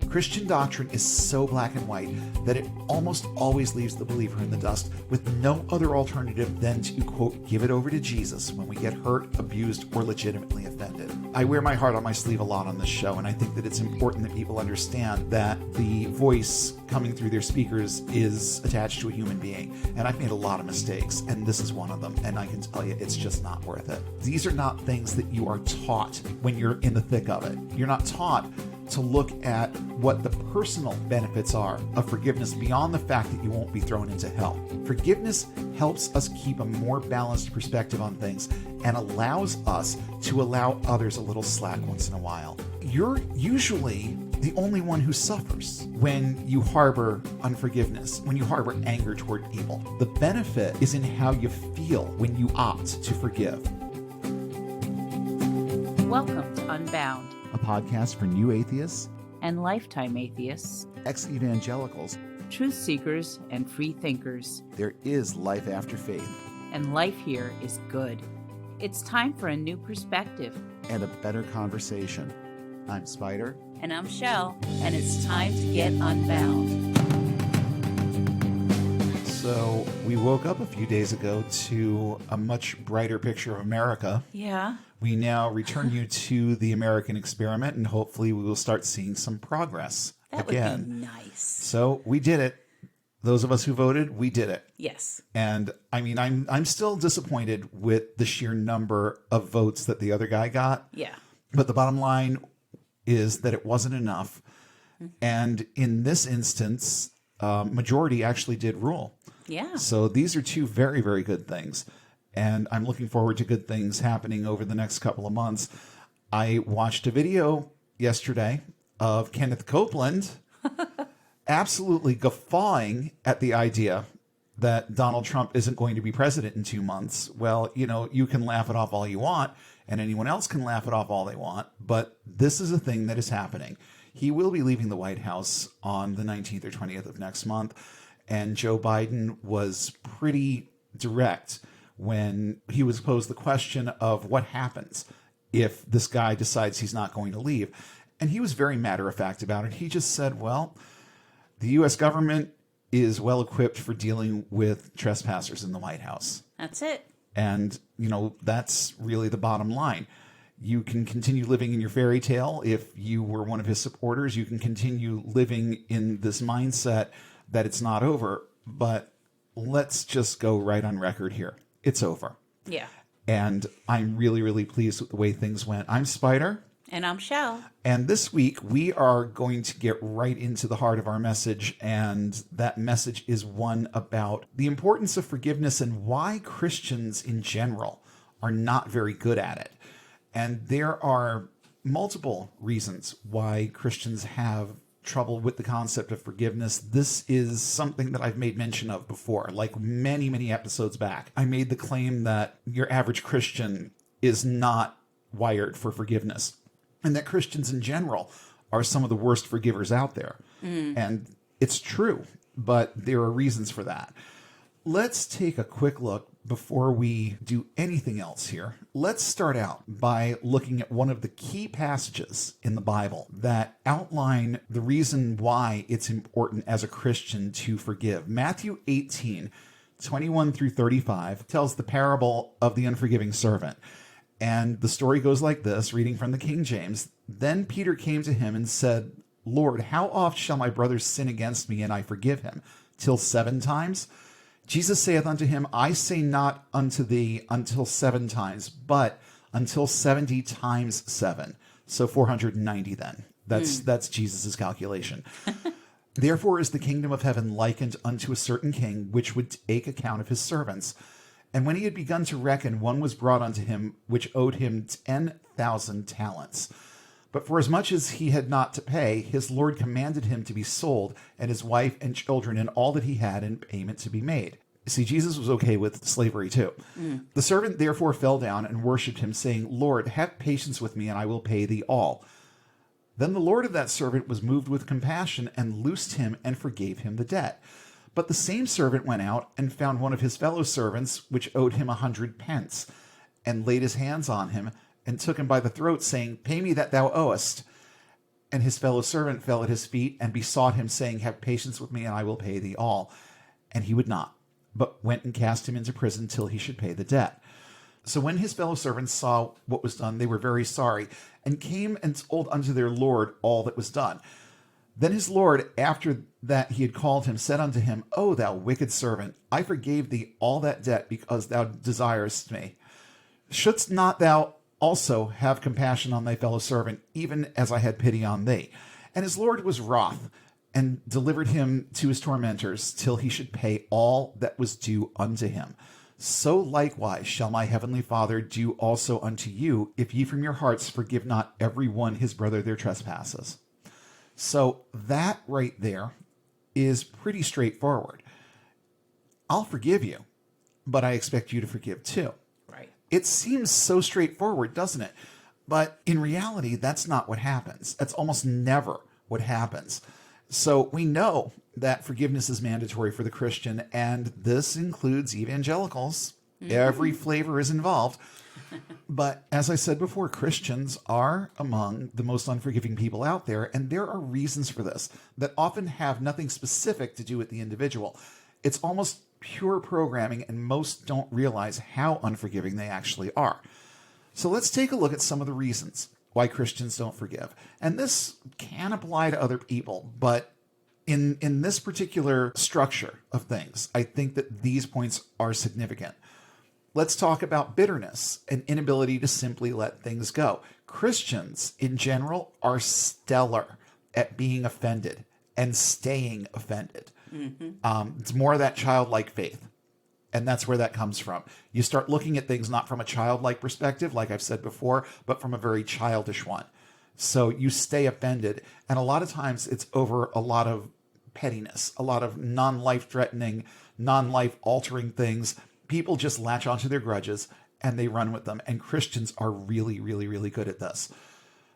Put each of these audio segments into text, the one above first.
Christian doctrine is so black and white that it almost always leaves the believer in the dust with no other alternative than to, quote, give it over to Jesus when we get hurt, abused, or legitimately offended. I wear my heart on my sleeve a lot on this show, and I think that it's important that people understand that the voice coming through their speakers is attached to a human being. And I've made a lot of mistakes, and this is one of them. And I can tell you, it's just not worth it. These are not things that you are taught when you're in the thick of it. You're not taught to look at what the personal benefits are of forgiveness beyond the fact that you won't be thrown into hell. Forgiveness helps us keep a more balanced perspective on things and allows us to allow others a little slack once in a while. You're usually the only one who suffers when you harbor unforgiveness, when you harbor anger toward people. The benefit is in how you feel when you opt to forgive. Welcome to Unbound, A podcast for new atheists and lifetime atheists, ex-evangelicals. truth seekers, and free thinkers. There is life after faith And life here is good. It's time for a new perspective. and a better conversation. I'm Spider. And I'm Shell, and it's time to get unbound. So we woke up a few days ago to a much brighter picture of America. Yeah. We now return you to the American experiment, and hopefully we will start seeing some progress That again. would be nice. So we did it. Those of us who voted, we did it. Yes. And I mean, I'm still disappointed with the sheer number of votes that the other guy got. Yeah. But the bottom line is that it wasn't enough. And in this instance, majority actually did rule. Yeah. So these are two very, very good things. And I'm looking forward to good things happening over the next couple of months. I watched a video yesterday of Kenneth Copeland absolutely guffawing at the idea that Donald Trump isn't going to be president in 2 months. Well, you know, you can laugh it off all you want, and anyone else can laugh it off all they want, but this is a thing that is happening. He will be leaving the White House on the 19th or 20th of next month, and Joe Biden was pretty direct when he was posed the question of what happens if this guy decides he's not going to leave. And he was very matter-of-fact about it. He just said, well, the U.S. government is well equipped for dealing with trespassers in the White House. That's it. And, you know, that's really the bottom line. You can continue living in your fairy tale if you were one of his supporters. You can continue living in this mindset that it's not over. But let's just go right on record here. It's over. Yeah. And I'm really, really pleased with the way things went. I'm Spider. And I'm Shell. And this week, we are going to get right into the heart of our message. And that message is one about the importance of forgiveness and why Christians in general are not very good at it. And there are multiple reasons why Christians have trouble with the concept of forgiveness. This is something that I've made mention of before, like many, many episodes back. I made the claim that your average Christian is not wired for forgiveness, and that Christians in general are some of the worst forgivers out there. And it's true, but there are reasons for that. Let's take a quick look before we do anything else here. Let's start out by looking at one of the key passages in the Bible that outline the reason why it's important as a Christian to forgive. Matthew 18:21 through 35 tells the parable of the unforgiving servant. And the story goes like this, reading from the King James. Then Peter came to him and said, Lord, how oft shall my brother sin against me, and I forgive him? Till 7 times? Jesus saith unto him, I say not unto thee until 7 times, but until 70 times 7. So 490 then. That's Jesus' calculation. Therefore is the kingdom of heaven likened unto a certain king, which would take account of his servants. And when he had begun to reckon, one was brought unto him, which owed him 10,000 talents. But for as much as he had not to pay, his Lord commanded him to be sold, and his wife and children, and all that he had, in payment to be made. See, Jesus was okay with slavery too. The servant therefore fell down and worshipped him, saying, Lord, have patience with me, and I will pay thee all. Then the Lord of that servant was moved with compassion, and loosed him, and forgave him the debt. But the same servant went out, and found one of his fellow servants, which owed him 100 pence, and laid his hands on him, and took him by the throat, saying, Pay me that thou owest. And his fellow servant fell at his feet and besought him, saying, Have patience with me, and I will pay thee all. And he would not, but went and cast him into prison till he should pay the debt. So when his fellow servants saw what was done, they were very sorry, and came and told unto their Lord all that was done. Then his Lord, after that he had called him, said unto him, O thou wicked servant, I forgave thee all that debt, because thou desirest me. Shouldst not thou also have compassion on thy fellow servant, even as I had pity on thee? And his Lord was wroth, and delivered him to his tormentors, till he should pay all that was due unto him. So likewise shall my heavenly Father do also unto you, if ye from your hearts forgive not every one his brother their trespasses. So that right there is pretty straightforward. I'll forgive you, but I expect you to forgive too. Right. It seems so straightforward, doesn't it? But in reality, that's not what happens. That's almost never what happens. So we know that forgiveness is mandatory for the Christian, and this includes evangelicals. Every flavor is involved. But as I said before, Christians are among the most unforgiving people out there, and there are reasons for this that often have nothing specific to do with the individual. It's almost pure programming, and most don't realize how unforgiving they actually are. So let's take a look at some of the reasons why Christians don't forgive. And this can apply to other people, but in this particular structure of things, I think that these points are significant. Let's talk about bitterness and inability to simply let things go. Christians in general are stellar at being offended and staying offended. It's more of that childlike faith. And that's where that comes from. You start looking at things not from a childlike perspective, like I've said before, but from a very childish one. So you stay offended. And a lot of times it's over a lot of pettiness, a lot of non-life threatening, non-life altering things. People just latch onto their grudges and they run with them. And Christians are really, really, really good at this.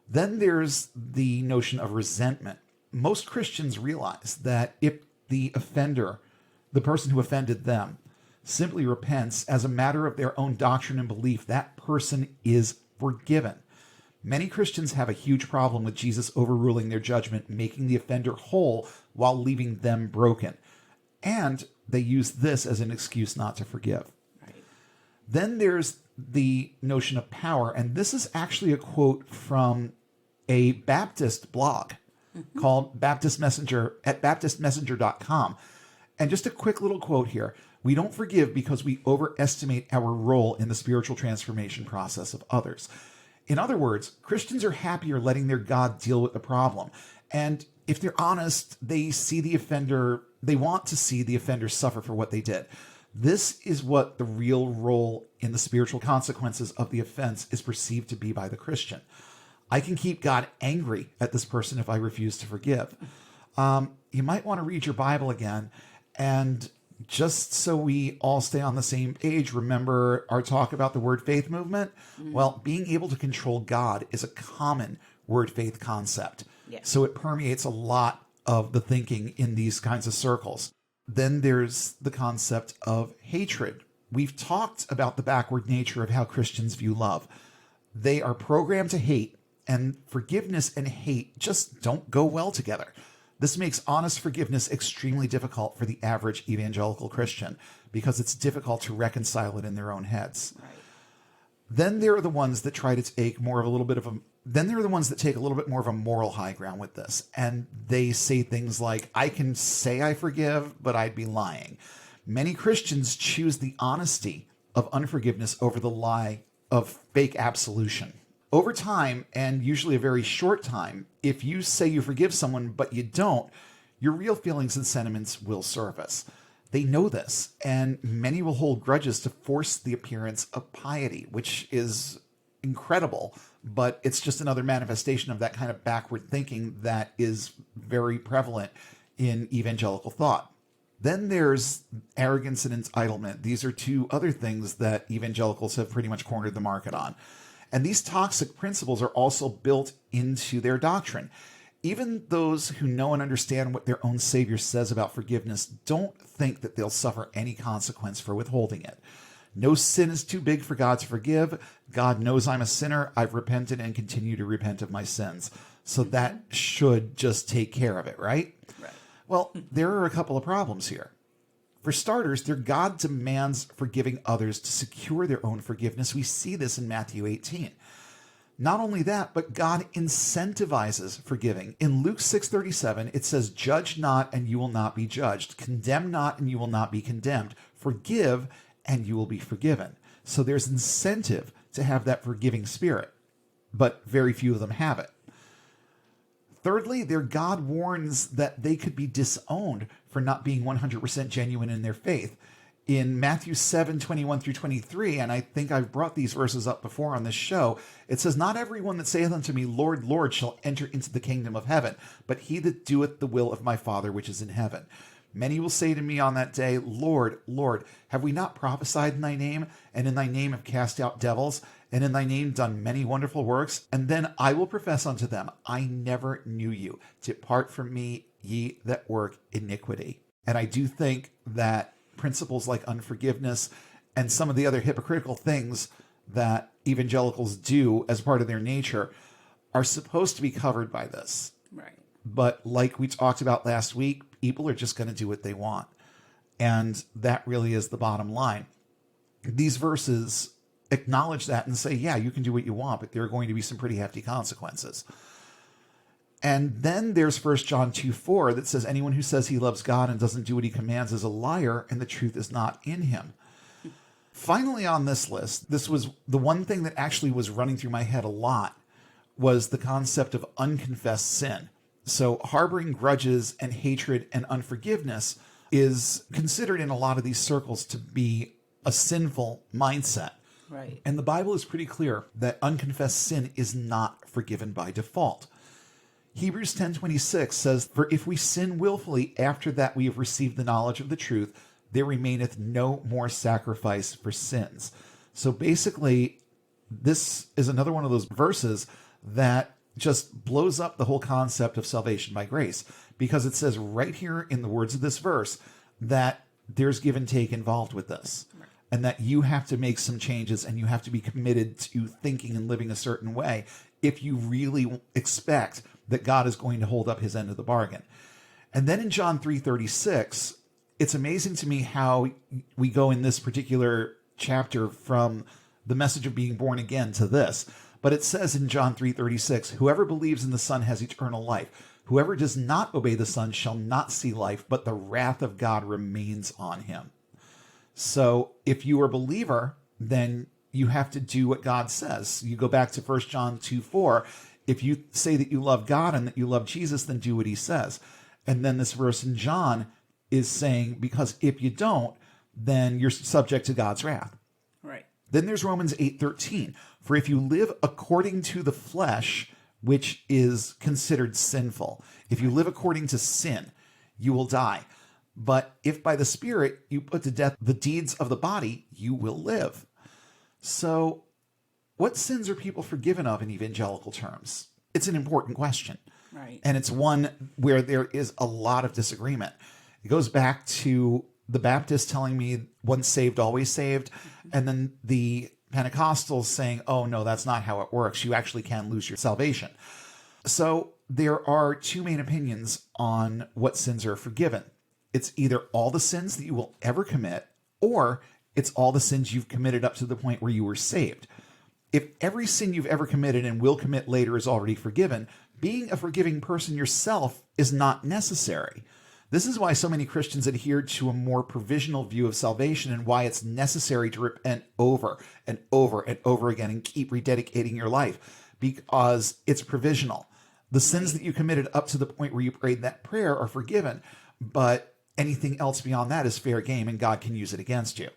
Then there's the notion of resentment. Most Christians realize that if the offender, the person who offended them, simply repents as a matter of their own doctrine and belief, that person is forgiven. Many Christians have a huge problem with Jesus overruling their judgment, making the offender whole while leaving them broken. And they use this as an excuse not to forgive. Right. Then there's the notion of power. And this is actually a quote from a Baptist blog called Baptist Messenger at baptistmessenger.com. And just a quick little quote here. We don't forgive because we overestimate our role in the spiritual transformation process of others. In other words, Christians are happier letting their God deal with the problem. And if they're honest, they want to see the offender suffer for what they did. This is what the real role in the spiritual consequences of the offense is perceived to be by the Christian. I can keep God angry at this person if I refuse to forgive. You might want to read your Bible again. And just so we all stay on the same page, remember our talk about the word faith movement? Well, being able to control God is a common word faith concept. Yeah. So it permeates a lot of the thinking in these kinds of circles. Then there's the concept of hatred. We've talked about the backward nature of how Christians view love. They are programmed to hate, and forgiveness and hate just don't go well together. This makes honest forgiveness extremely difficult for the average evangelical Christian because it's difficult to reconcile it in their own heads. Right. Then there are the ones that try to take a little bit more of a moral high ground with this. And they say things like, I can say I forgive, but I'd be lying. Many Christians choose the honesty of unforgiveness over the lie of fake absolution. Over time, and usually a very short time, if you say you forgive someone but you don't, your real feelings and sentiments will surface. They know this, and many will hold grudges to force the appearance of piety, which is incredible, but it's just another manifestation of that kind of backward thinking that is very prevalent in evangelical thought. Then there's arrogance and entitlement. These are two other things that evangelicals have pretty much cornered the market on. And these toxic principles are also built into their doctrine. Even those who know and understand what their own Savior says about forgiveness don't think that they'll suffer any consequence for withholding it. No sin is too big for God to forgive. God knows I'm a sinner. I've repented and continue to repent of my sins. So that should just take care of it, right? Right. Well, there are a couple of problems here. For starters, their God demands forgiving others to secure their own forgiveness. We see this in Matthew 18. Not only that, but God incentivizes forgiving. In Luke 6:37, it says, "Judge not, and you will not be judged. Condemn not, and you will not be condemned. Forgive, and you will be forgiven." So there's incentive to have that forgiving spirit, but very few of them have it. Thirdly, their God warns that they could be disowned for not being 100% genuine in their faith. In Matthew 7:21-23, and I think I've brought these verses up before on this show, it says, "Not everyone that saith unto me, Lord, Lord, shall enter into the kingdom of heaven, but he that doeth the will of my Father which is in heaven. Many will say to me on that day, Lord, Lord, have we not prophesied in thy name, and in thy name have cast out devils, and in thy name done many wonderful works? And then I will profess unto them, I never knew you. Depart from me, ye that work iniquity." And I do think that principles like unforgiveness and some of the other hypocritical things that evangelicals do as part of their nature are supposed to be covered by this. Right. But like we talked about last week, people are just going to do what they want. And that really is the bottom line. These verses acknowledge that and say, yeah, you can do what you want, but there are going to be some pretty hefty consequences. And then there's 1 John 2:4 that says, "Anyone who says he loves God and doesn't do what he commands is a liar, and the truth is not in him." Finally, on this list, this was the one thing that actually was running through my head a lot, was the concept of unconfessed sin. So harboring grudges and hatred and unforgiveness is considered in a lot of these circles to be a sinful mindset. Right. And the Bible is pretty clear that unconfessed sin is not forgiven by default. Hebrews 10:26 says, "For if we sin willfully after that we have received the knowledge of the truth, there remaineth no more sacrifice for sins." So basically, this is another one of those verses that just blows up the whole concept of salvation by grace, because it says right here in the words of this verse that there's give and take involved with this, and that you have to make some changes and you have to be committed to thinking and living a certain way if you really expect that God is going to hold up his end of the bargain. And then in John 3:36, it's amazing to me how we go in this particular chapter from the message of being born again to this. But it says in John 3:36, "Whoever believes in the Son has eternal life. Whoever does not obey the Son shall not see life, but the wrath of God remains on him." So if you are a believer, then you have to do what God says. You go back to 1 John 2:4. If you say that you love God and that you love Jesus, then do what he says. And then this verse in John is saying, because if you don't, then you're subject to God's wrath. Right. Then there's Romans 8:13. "For if you live according to the flesh, which is considered sinful, if you live according to sin, you will die. But if by the Spirit you put to death the deeds of the body, you will live." So what sins are people forgiven of in evangelical terms? It's an important question. Right. And it's one where there is a lot of disagreement. It goes back to the Baptists telling me once saved, always saved. And then the Pentecostals saying, oh, no, that's not how it works. You actually can lose your salvation. So there are two main opinions on what sins are forgiven. It's either all the sins that you will ever commit, or it's all the sins you've committed up to the point where you were saved. If every sin you've ever committed and will commit later is already forgiven, being a forgiving person yourself is not necessary. This is why so many Christians adhere to a more provisional view of salvation, and why it's necessary to repent over and over and over again and keep rededicating your life, because it's provisional. The sins that you committed up to the point where you prayed that prayer are forgiven, but anything else beyond that is fair game and God can use it against you.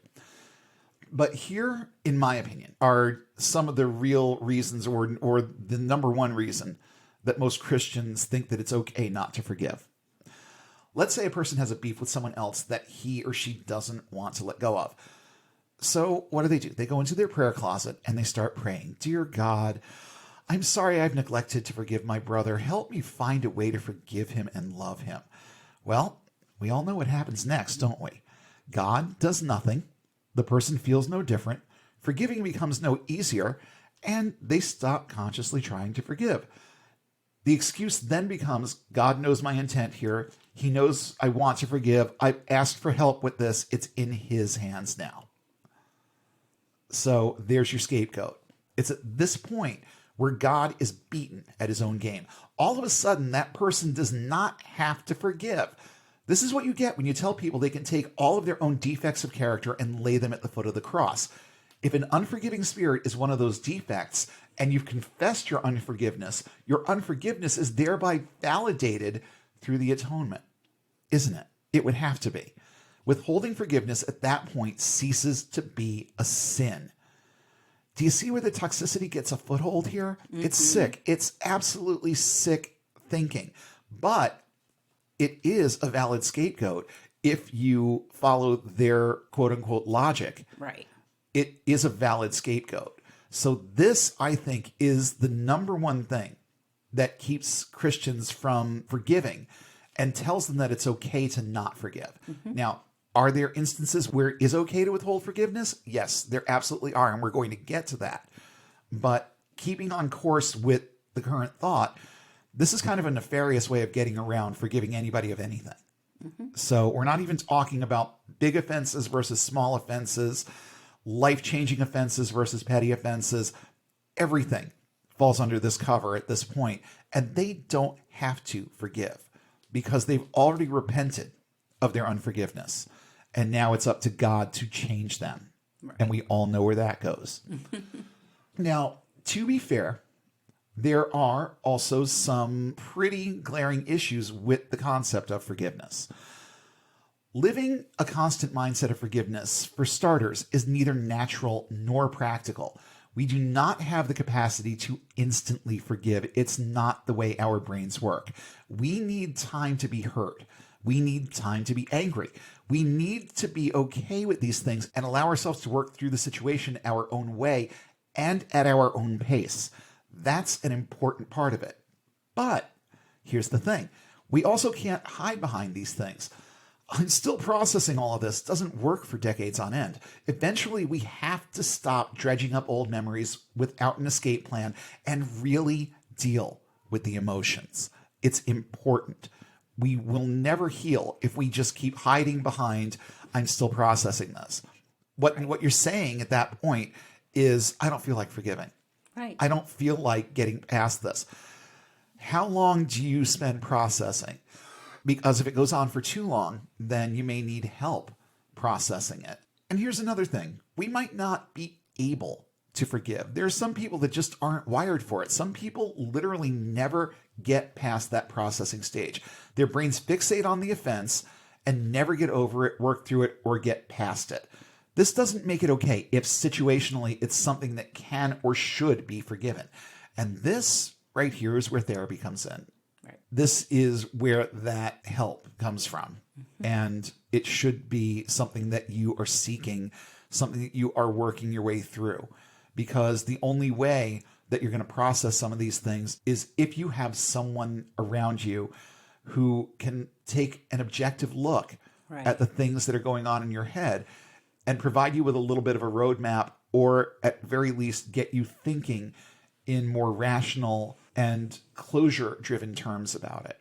But here, in my opinion, are some of the real reasons, or the number one reason that most Christians think that it's okay not to forgive. Let's say a person has a beef with someone else that he or she doesn't want to let go of. So what do? They go into their prayer closet and they start praying, "Dear God, I'm sorry I've neglected to forgive my brother. Help me find a way to forgive him and love him." Well, we all know what happens next, don't we? God does nothing. The person feels no different. Forgiving becomes no easier, and they stop consciously trying to forgive. The excuse then becomes, God knows my intent here. He knows I want to forgive. I've asked for help with this. It's in his hands now. So there's your scapegoat. It's at this point where God is beaten at his own game. All of a sudden, that person does not have to forgive. This is what you get when you tell people they can take all of their own defects of character and lay them at the foot of the cross. If an unforgiving spirit is one of those defects and you've confessed your unforgiveness is thereby validated through the atonement, isn't it? It would have to be. Withholding forgiveness at that point ceases to be a sin. Do you see where the toxicity gets a foothold here? Mm-hmm. It's sick. It's absolutely sick thinking. But it is a valid scapegoat if you follow their quote unquote logic. Right. It is a valid scapegoat. So this, I think, is the number one thing that keeps Christians from forgiving and tells them that it's okay to not forgive. Mm-hmm. Now, are there instances where it is okay to withhold forgiveness? Yes, there absolutely are, and we're going to get to that. But keeping on course with the current thought, this is kind of a nefarious way of getting around forgiving anybody of anything. Mm-hmm. So we're not even talking about big offenses versus small offenses, life-changing offenses versus petty offenses. Everything falls under this cover at this point, and they don't have to forgive because they've already repented of their unforgiveness. And now it's up to God to change them. Right. And we all know where that goes. Now, to be fair, there are also some pretty glaring issues with the concept of forgiveness. Living a constant mindset of forgiveness, for starters, is neither natural nor practical. We do not have the capacity to instantly forgive. It's not the way our brains work. We need time to be hurt. We need time to be angry. We need to be okay with these things and allow ourselves to work through the situation our own way and at our own pace. That's an important part of it. But here's the thing. We also can't hide behind these things. I'm still processing all of this. It doesn't work for decades on end. Eventually, we have to stop dredging up old memories without an escape plan and really deal with the emotions. It's important. We will never heal if we just keep hiding behind, I'm still processing this. What you're saying at that point is, I don't feel like forgiving. Right. I don't feel like getting past this. How long do you spend processing? Because if it goes on for too long, then you may need help processing it. And here's another thing. We might not be able to forgive. There are some people that just aren't wired for it. Some people literally never get past that processing stage. Their brains fixate on the offense and never get over it, work through it, or get past it. This doesn't make it okay if situationally it's something that can or should be forgiven. And this right here is where therapy comes in. Right. This is where that help comes from. Mm-hmm. And it should be something that you are seeking, something that you are working your way through. Because the only way that you're going to process some of these things is if you have someone around you who can take an objective look at the things that are going on in your head and provide you with a little bit of a roadmap, or at very least get you thinking in more rational and closure-driven terms about it.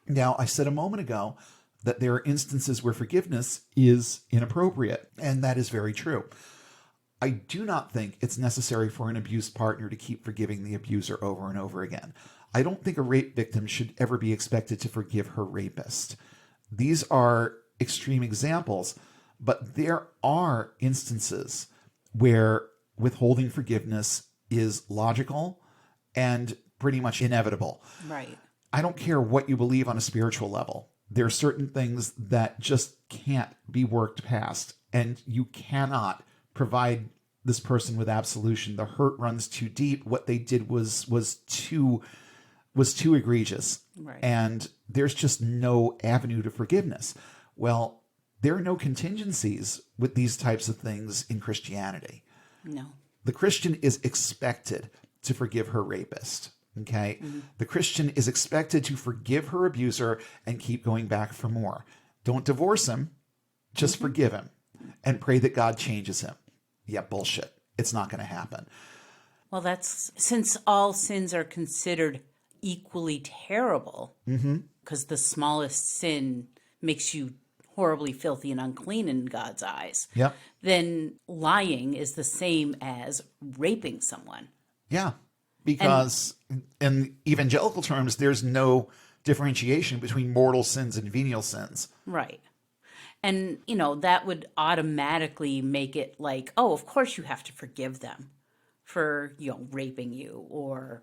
Now, I said a moment ago that there are instances where forgiveness is inappropriate, and that is very true. I do not think it's necessary for an abused partner to keep forgiving the abuser over and over again. I don't think a rape victim should ever be expected to forgive her rapist. These are extreme examples, but there are instances where withholding forgiveness is logical and pretty much inevitable. Right. I don't care what you believe on a spiritual level. There are certain things that just can't be worked past, and you cannot provide this person with absolution. The hurt runs too deep. What they did was too egregious. Right. And there's just no avenue to forgiveness. Well, there are no contingencies with these types of things in Christianity. No. The Christian is expected to forgive her rapist. Okay? Mm-hmm. The Christian is expected to forgive her abuser and keep going back for more. Don't divorce him. Just forgive him and pray that God changes him. Yeah, bullshit. It's not going to happen. Well, that's since all sins are considered equally terrible, because the smallest sin makes you horribly filthy and unclean in God's eyes, Yep. then lying is the same as raping someone. Yeah. Because in evangelical terms, there's no differentiation between mortal sins and venial sins. Right. And, that would automatically make it like, oh, of course you have to forgive them for, raping you or,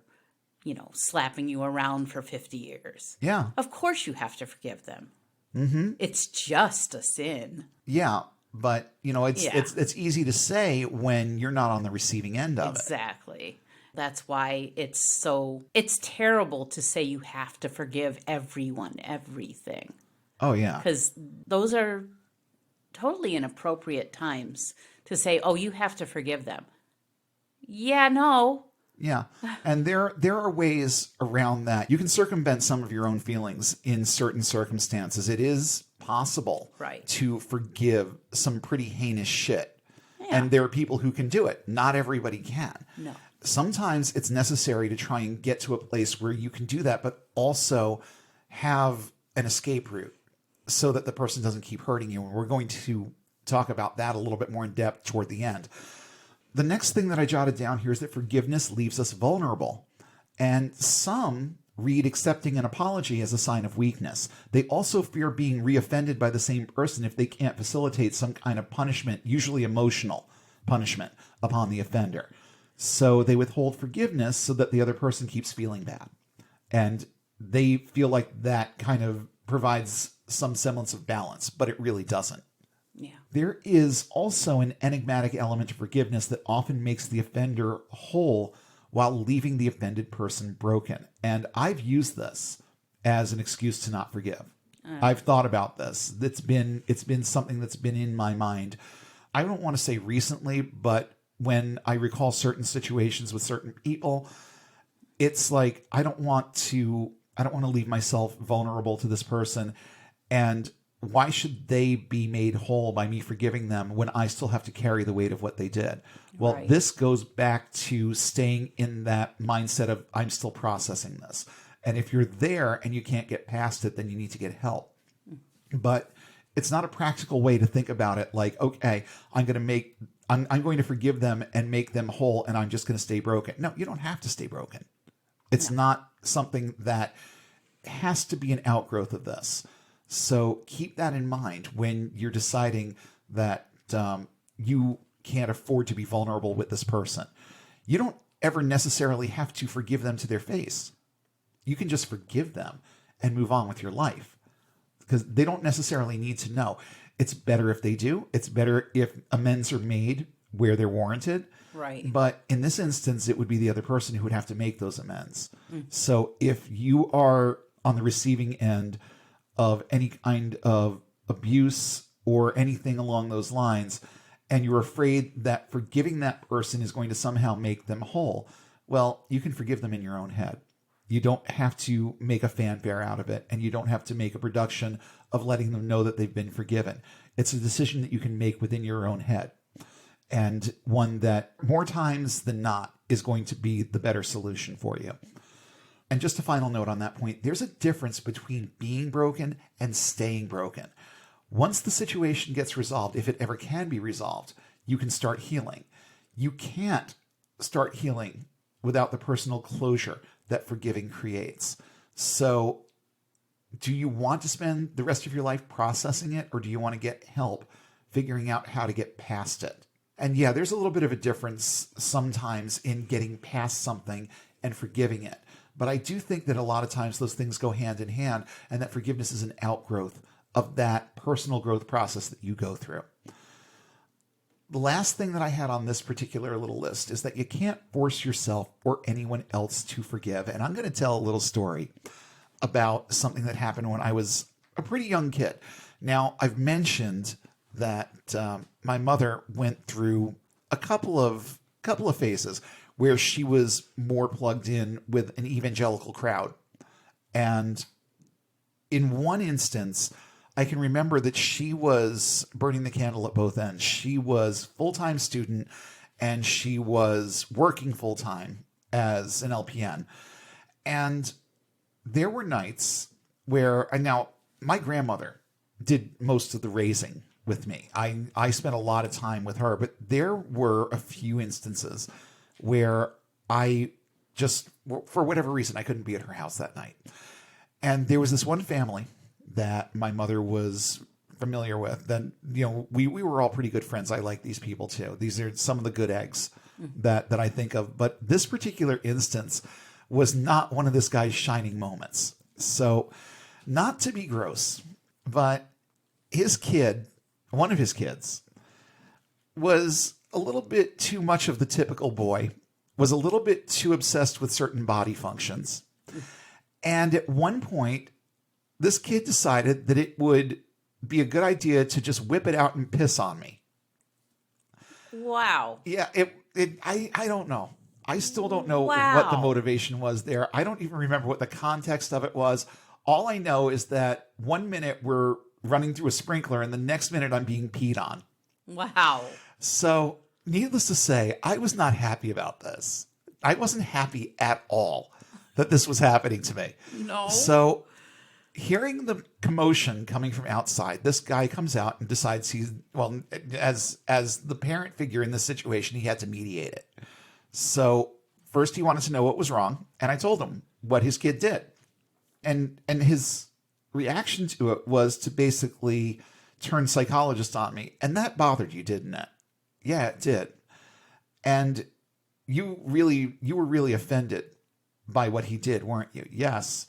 slapping you around for 50 years. Yeah. Of course you have to forgive them. Mm-hmm. It's just a sin. Yeah. But, it's easy to say when you're not on the receiving end of it. Exactly. That's why it's terrible to say you have to forgive everyone, everything. Oh, yeah. Because those are totally inappropriate times to say, oh, you have to forgive them. Yeah, no. Yeah. And there are ways around that. You can circumvent some of your own feelings in certain circumstances. It is possible to forgive some pretty heinous shit. Yeah. And there are people who can do it. Not everybody can. No. Sometimes it's necessary to try and get to a place where you can do that, but also have an escape route so that the person doesn't keep hurting you. And we're going to talk about that a little bit more in depth toward the end. The next thing that I jotted down here is that forgiveness leaves us vulnerable. And some read accepting an apology as a sign of weakness. They also fear being reoffended by the same person if they can't facilitate some kind of punishment, usually emotional punishment, upon the offender. So they withhold forgiveness so that the other person keeps feeling bad. And they feel like that kind of provides some semblance of balance, but it really doesn't. Yeah. There is also an enigmatic element to forgiveness that often makes the offender whole while leaving the offended person broken. And I've used this as an excuse to not forgive. I've thought about this. It's been something that's been in my mind. I don't want to say recently, but when I recall certain situations with certain people, it's like I don't want to leave myself vulnerable to this person. And why should they be made whole by me forgiving them when I still have to carry the weight of what they did? Well, This goes back to staying in that mindset of I'm still processing this. And if you're there and you can't get past it, then you need to get help. But it's not a practical way to think about it. Like, okay, I'm going to forgive them and make them whole, and I'm just going to stay broken. No, you don't have to stay broken. It's not something that has to be an outgrowth of this. So keep that in mind when you're deciding that you can't afford to be vulnerable with this person. You don't ever necessarily have to forgive them to their face. You can just forgive them and move on with your life because they don't necessarily need to know. It's better if they do. It's better if amends are made where they're warranted. Right. But in this instance, it would be the other person who would have to make those amends. So if you are on the receiving end of any kind of abuse or anything along those lines, and you're afraid that forgiving that person is going to somehow make them whole, well, you can forgive them in your own head. You don't have to make a fanfare out of it, and you don't have to make a production of letting them know that they've been forgiven. It's a decision that you can make within your own head, and one that more times than not is going to be the better solution for you. And just a final note on that point, there's a difference between being broken and staying broken. Once the situation gets resolved, if it ever can be resolved, you can start healing. You can't start healing without the personal closure that forgiving creates. So do you want to spend the rest of your life processing it, or do you want to get help figuring out how to get past it? And yeah, there's a little bit of a difference sometimes in getting past something and forgiving it. But I do think that a lot of times those things go hand in hand, and that forgiveness is an outgrowth of that personal growth process that you go through. The last thing that I had on this particular little list is that you can't force yourself or anyone else to forgive. And I'm going to tell a little story about something that happened when I was a pretty young kid. Now, I've mentioned that my mother went through a couple of phases where she was more plugged in with an evangelical crowd. And in one instance, I can remember that she was burning the candle at both ends. She was full-time student and she was working full-time as an LPN. And there were nights where, and now my grandmother did most of the raising with me. I spent a lot of time with her, but there were a few instances where I just, for whatever reason, I couldn't be at her house that night. And there was this one family that my mother was familiar with. Then, we were all pretty good friends. I like these people too. These are some of the good eggs that I think of. But this particular instance was not one of this guy's shining moments. So, not to be gross, but his kid, one of his kids, was a little bit too much of the typical boy, was a little bit too obsessed with certain body functions. And at one point, this kid decided that it would be a good idea to just whip it out and piss on me. Wow. Yeah, I don't know. I still don't know Wow. what the motivation was there. I don't even remember what the context of it was. All I know is that 1 minute we're running through a sprinkler and the next minute I'm being peed on. Wow. So, needless to say, I was not happy about this. I wasn't happy at all that this was happening to me. No. So, hearing the commotion coming from outside, this guy comes out and decides as the parent figure in this situation, he had to mediate it. So, first he wanted to know what was wrong, and I told him what his kid did. And his reaction to it was to basically turn psychologist on me. And that bothered you, didn't it? Yeah, it did. And you were really offended by what he did, weren't you? Yes.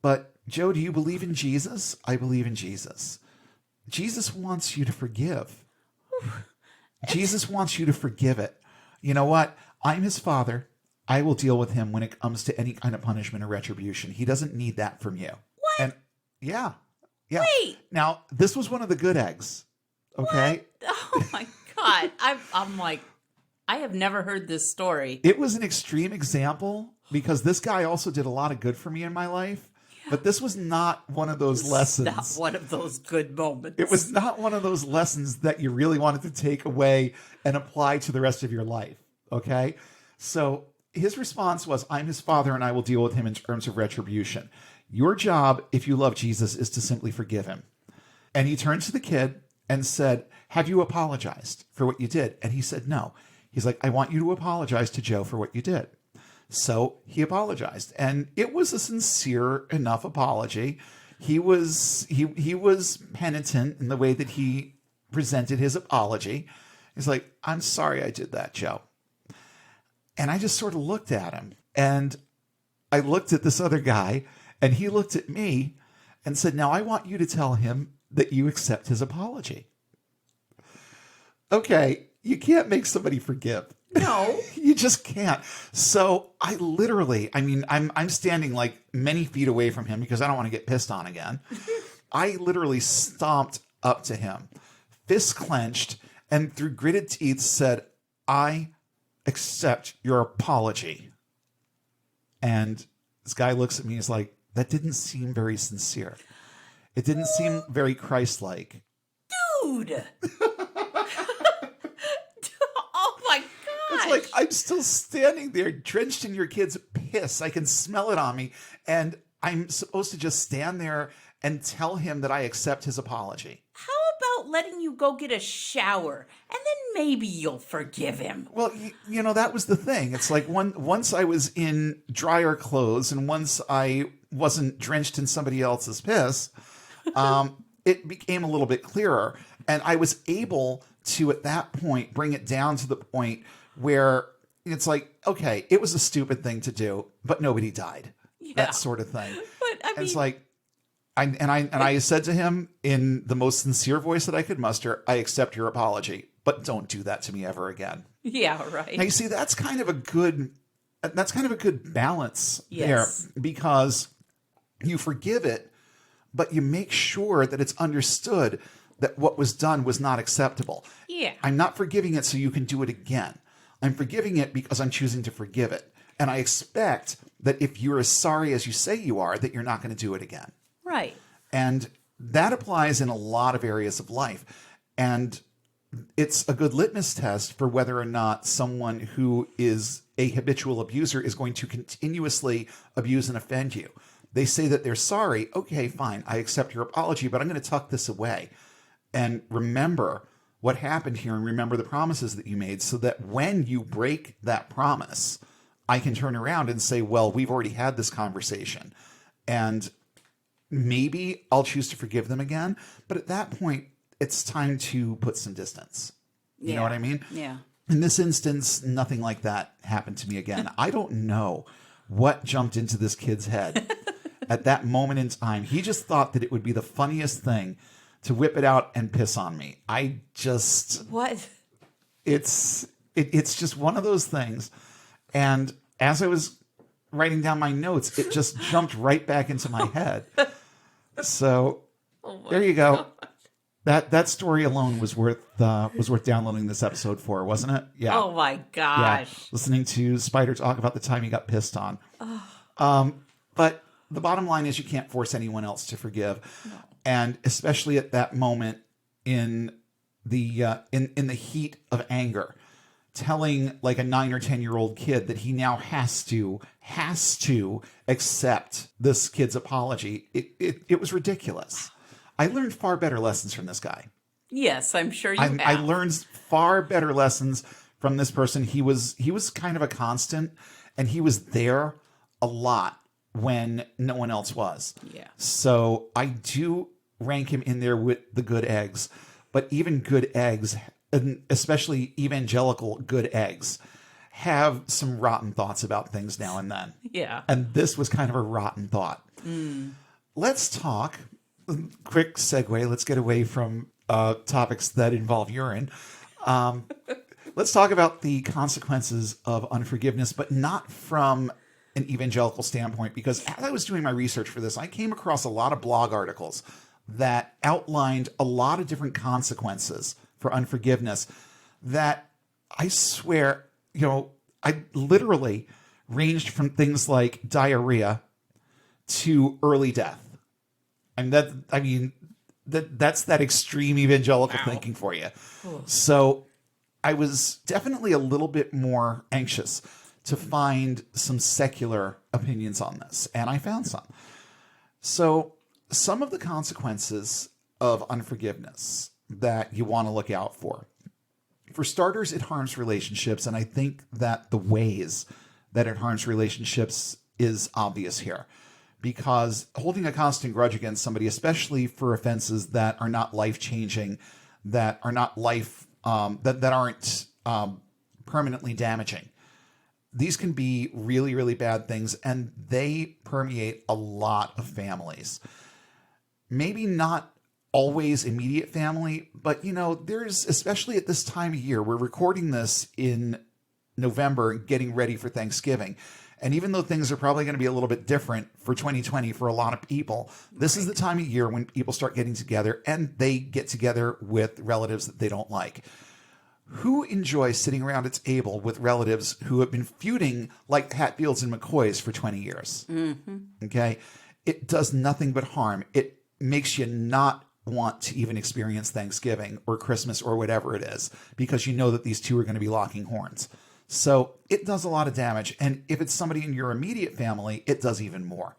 But Joe, do you believe in Jesus? I believe in Jesus. Jesus wants you to forgive. Jesus wants you to forgive it. You know what? I'm his father. I will deal with him when it comes to any kind of punishment or retribution. He doesn't need that from you. What? And yeah. Wait. Now, this was one of the good eggs. Okay. What? Oh my God. I'm like, I have never heard this story. It was an extreme example because this guy also did a lot of good for me in my life. But this was not one of those lessons. Not one of those good moments. It was not one of those lessons that you really wanted to take away and apply to the rest of your life. Okay. So his response was, I'm his father and I will deal with him in terms of retribution. Your job, if you love Jesus, is to simply forgive him. And he turned to the kid and said, have you apologized for what you did? And he said, no. He's like, I want you to apologize to Joe for what you did. So he apologized, and it was a sincere enough apology. He was penitent in the way that he presented his apology. He's like, I'm sorry I did that, Joe. And I just sort of looked at him, and I looked at this other guy, and he looked at me and said, now I want you to tell him that you accept his apology. Okay, you can't make somebody forgive. No. You just can't. So I'm standing like many feet away from him because I don't want to get pissed on again. I literally stomped up to him, fist clenched, and through gritted teeth said, I accept your apology. And this guy looks at me and is like, that didn't seem very sincere. It didn't seem very Christ-like. Dude. Oh my God. It's like, I'm still standing there drenched in your kid's piss. I can smell it on me. And I'm supposed to just stand there and tell him that I accept his apology. How about letting you go get a shower and then maybe you'll forgive him? Well, that was the thing. It's like once I was in drier clothes and once I wasn't drenched in somebody else's piss, it became a little bit clearer. And I was able to, at that point, bring it down to the point where it's like, okay, it was a stupid thing to do, but nobody died. Yeah. That sort of thing. But I mean, It's like, I said to him in the most sincere voice that I could muster, I accept your apology, but don't do that to me ever again. yeah, right. Now you see, that's kind of a good balance Yes. there, because you forgive it, but you make sure that it's understood that what was done was not acceptable. Yeah. I'm not forgiving it so you can do it again. I'm forgiving it because I'm choosing to forgive it. And I expect that if you're as sorry as you say you are, that you're not going to do it again. Right. And that applies in a lot of areas of life. And it's a good litmus test for whether or not someone who is a habitual abuser is going to continuously abuse and offend you. They say that they're sorry. Okay, fine. I accept your apology, but I'm going to tuck this away and remember what happened here and remember the promises that you made so that when you break that promise, I can turn around and say, well, we've already had this conversation and maybe I'll choose to forgive them again. But at that point, it's time to put some distance. You know what I mean? Yeah. In this instance, nothing like that happened to me again. I don't know what jumped into this kid's head at that moment in time. He just thought that it would be the funniest thing to whip it out and piss on me. What? It's just one of those things. And as I was writing down my notes, it just jumped right back into my head. So there you go. That story alone was worth downloading this episode for, wasn't it? Yeah. Oh my gosh. Yeah. Listening to Spider talk about the time he got pissed on. But the bottom line is you can't force anyone else to forgive. No. And especially at that moment in the in the heat of anger, telling like a 9 or 10-year-old kid that he now has to accept this kid's apology. It was ridiculous. I learned far better lessons from this guy. Yes, I'm sure you have. I learned far better lessons from this person. He was kind of a constant, and he was there a lot when no one else was. Yeah. So I do rank him in there with the good eggs, but even good eggs, and especially evangelical good eggs, have some rotten thoughts about things now and then. Yeah. And this was kind of a rotten thought. Let's talk, quick segue, let's get away from topics that involve urine. Let's talk about the consequences of unforgiveness, but not from an evangelical standpoint, because as I was doing my research for this, I came across a lot of blog articles that outlined a lot of different consequences for unforgiveness that I swear, I literally ranged from things like diarrhea to early death. And that's that extreme evangelical thinking for you. Cool. So I was definitely a little bit more anxious to find some secular opinions on this, and I found some. So some of the consequences of unforgiveness that you want to look out for. For starters, it harms relationships, and I think that the ways that it harms relationships is obvious here. Because holding a constant grudge against somebody, especially for offenses that are not life-changing, that are not that aren't permanently damaging, these can be really, really bad things, and they permeate a lot of families. Maybe not always immediate family, but there's, especially at this time of year, we're recording this in November, getting ready for Thanksgiving. And even though things are probably going to be a little bit different for 2020 for a lot of people, this is the time of year when people start getting together, and they get together with relatives that they don't like. Who enjoys sitting around a table with relatives who have been feuding like Hatfields and McCoys for 20 years? Mm-hmm. Okay? It does nothing but harm. It makes you not want to even experience Thanksgiving or Christmas or whatever it is, because you know that these two are going to be locking horns. So it does a lot of damage. And if it's somebody in your immediate family, it does even more,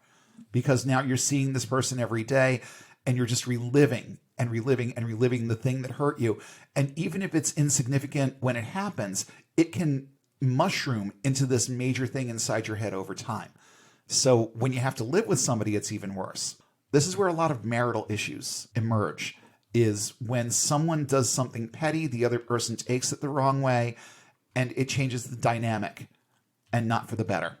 because now you're seeing this person every day and you're just reliving and reliving and reliving the thing that hurt you. And even if it's insignificant when it happens, it can mushroom into this major thing inside your head over time. So when you have to live with somebody, it's even worse. This is where a lot of marital issues emerge, is when someone does something petty, the other person takes it the wrong way, and it changes the dynamic, and not for the better.